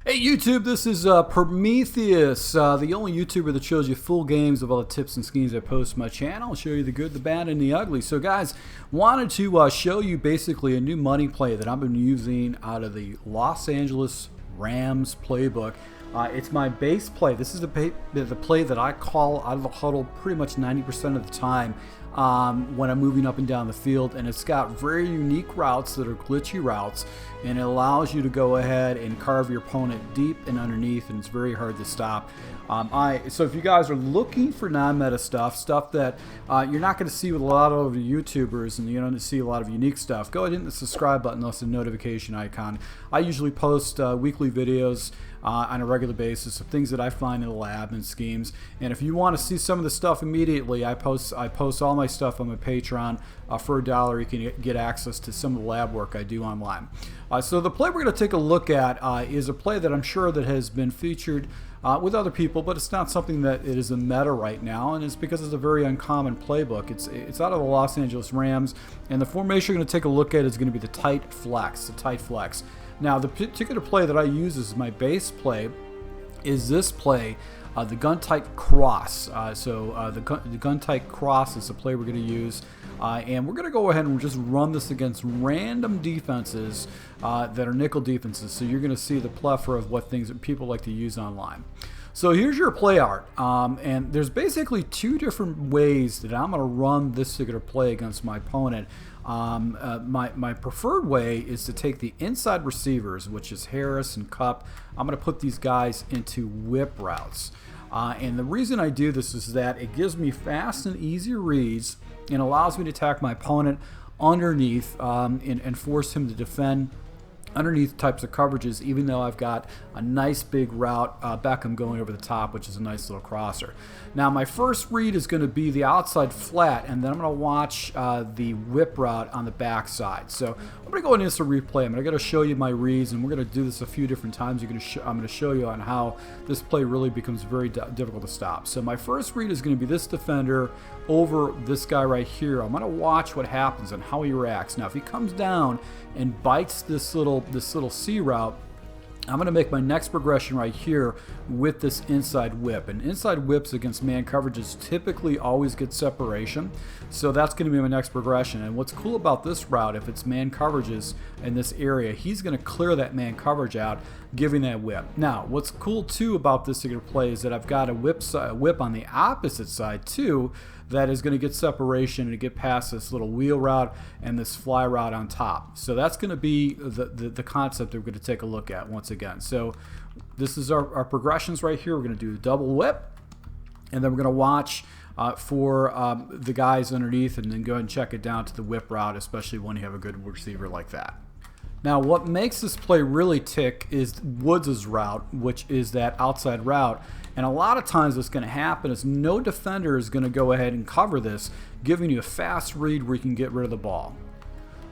Hey YouTube, this is Prometheus, the only YouTuber that shows you full games of all the tips and schemes I post on my channel. I'll show you the good, the bad, and the ugly. So guys, wanted to show you basically a new money play that I've been using out of the Los Angeles Rams playbook. It's my base play. This is the play that I call out of the huddle pretty much 90% of the time when I'm moving up and down the field, and it's got very unique routes that are glitchy routes, and it allows you to go ahead and carve your opponent deep and underneath, and it's very hard to stop. So if you guys are looking for non-meta stuff that you're not going to see with a lot of YouTubers, and you don't see a lot of unique stuff, go ahead and hit the subscribe button, also the notification icon. I usually post weekly videos on a regular basis of things that I find in the lab and schemes. And if you want to see some of the stuff immediately, I post all my stuff on my Patreon for $1. You can get access to some of the lab work I do online. So the play we're going to take a look at is a play that I'm sure that has been featured with other people, but it's not something that it is a meta right now, and it's because it's a very uncommon playbook. It's out of the Los Angeles Rams, and the formation we're going to take a look at is going to be the tight flex. Now, the particular play that I use as my base play is this play, the gun tight cross. The gun tight cross is the play we're going to use, and we're going to go ahead and just run this against random defenses that are nickel defenses. So you're going to see the plethora of what things that people like to use online. So here's your play art, and there's basically two different ways that I'm going to run this particular play against my opponent. My preferred way is to take the inside receivers, which is Harris and Cup. I'm going to put these guys into whip routes. And the reason I do this is that it gives me fast and easy reads and allows me to attack my opponent underneath and force him to defend underneath types of coverages, even though I've got a nice big route Beckham going over the top, which is a nice little crosser. Now my first read is going to be the outside flat, and then I'm going to watch the whip route on the back side. So I'm going to go into this replay. I'm going to show you my reads, and we're going to do this a few different times. I'm going to show you on how this play really becomes very difficult to stop. So my first read is going to be this defender over this guy right here. I'm going to watch what happens and how he reacts. Now if he comes down and bites this little C route, I'm going to make my next progression right here with this inside whip. And inside whips against man coverages typically always get separation. So that's going to be my next progression. And what's cool about this route, if it's man coverages in this area, he's going to clear that man coverage out, giving that whip. Now, what's cool too about this particular play is that I've got a whip on the opposite side too, that is going to get separation and get past this little wheel route and this fly route on top. So that's going to be the concept that we're going to take a look at once again. So this is our progressions right here. We're going to do a double whip, and then we're going to watch for the guys underneath, and then go ahead and check it down to the whip route, especially when you have a good receiver like that. Now what makes this play really tick is Woods' route, which is that outside route. And a lot of times what's going to happen is no defender is going to go ahead and cover this, giving you a fast read where you can get rid of the ball.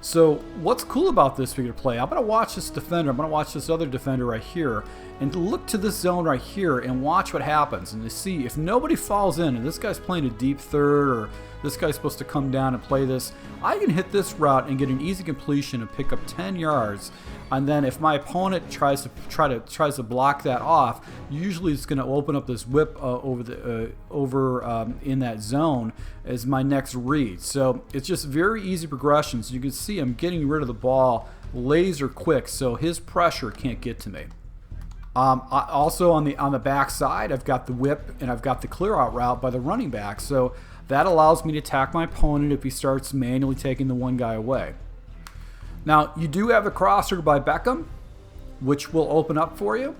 So what's cool about this particular play, I'm going to watch this defender, I'm going to watch this other defender right here, and look to this zone right here and watch what happens, and to see if nobody falls in, and this guy's playing a deep third, or this guy's supposed to come down and play this, I can hit this route and get an easy completion and pick up 10 yards. And then if my opponent tries to block that off, usually it's going to open up this whip in that zone as my next read. So it's just very easy progressions. You can see I'm getting rid of the ball laser quick, so his pressure can't get to me. Also on the back side, I've got the whip and I've got the clear out route by the running back. So that allows me to attack my opponent if he starts manually taking the one guy away. Now, you do have the crosser by Beckham, which will open up for you.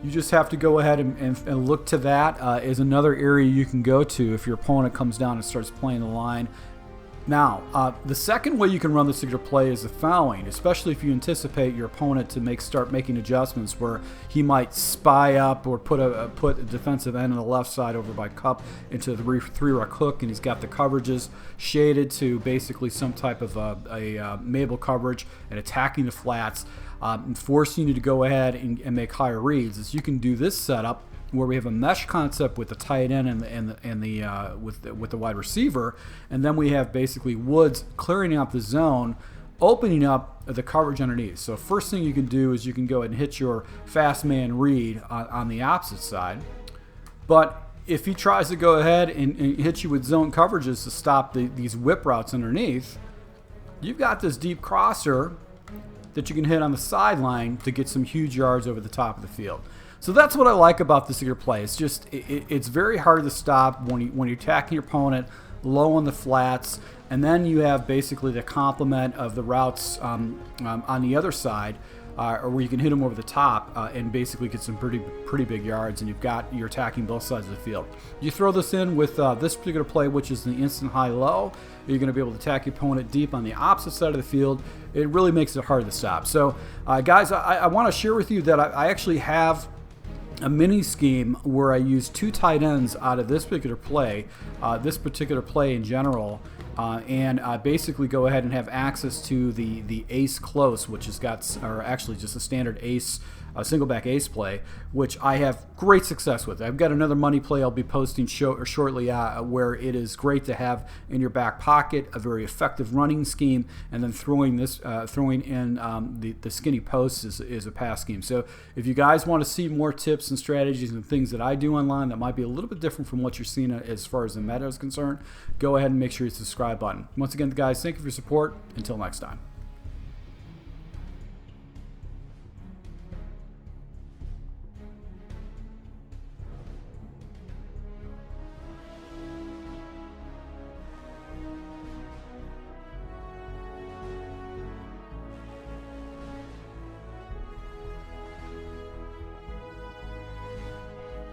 You just have to go ahead and look to that as another area you can go to if your opponent comes down and starts playing the line. Now, the second way you can run this particular play is the fouling, especially if you anticipate your opponent to start making adjustments where he might spy up or put a defensive end on the left side over by Cup into the three-ruck hook, and he's got the coverages shaded to basically some type of a Mabel coverage and attacking the flats, and forcing you to go ahead and make higher reads. Is you can do this setup where we have a mesh concept with the tight end with the wide receiver, and then we have basically Woods clearing out the zone opening up the coverage underneath. So first thing you can do is you can go ahead and hit your fast man read on the opposite side. But if he tries to go ahead and hit you with zone coverages to stop these whip routes underneath, you've got this deep crosser that you can hit on the sideline to get some huge yards over the top of the field. So that's what I like about this particular play. It's just it's very hard to stop when you're attacking your opponent low on the flats, and then you have basically the complement of the routes on the other side, or where you can hit them over the top and basically get some pretty big yards, and you're attacking both sides of the field. You throw this in with this particular play, which is the instant high-low. You're going to be able to attack your opponent deep on the opposite side of the field. It really makes it hard to stop. So, guys, I want to share with you that I actually have a mini scheme where I use 2 tight ends out of this particular play in general, and basically go ahead and have access to the ace close, which has got, or actually just a standard ace, single back ace play, which I have great success with. I've got another money play I'll be posting shortly where it is great to have in your back pocket, a very effective running scheme, and then throwing in the skinny posts is a pass scheme. So if you guys want to see more tips and strategies and things that I do online that might be a little bit different from what you're seeing as far as the meta is concerned, go ahead and make sure you hit the subscribe button. Once again, guys, thank you for your support. Until next time.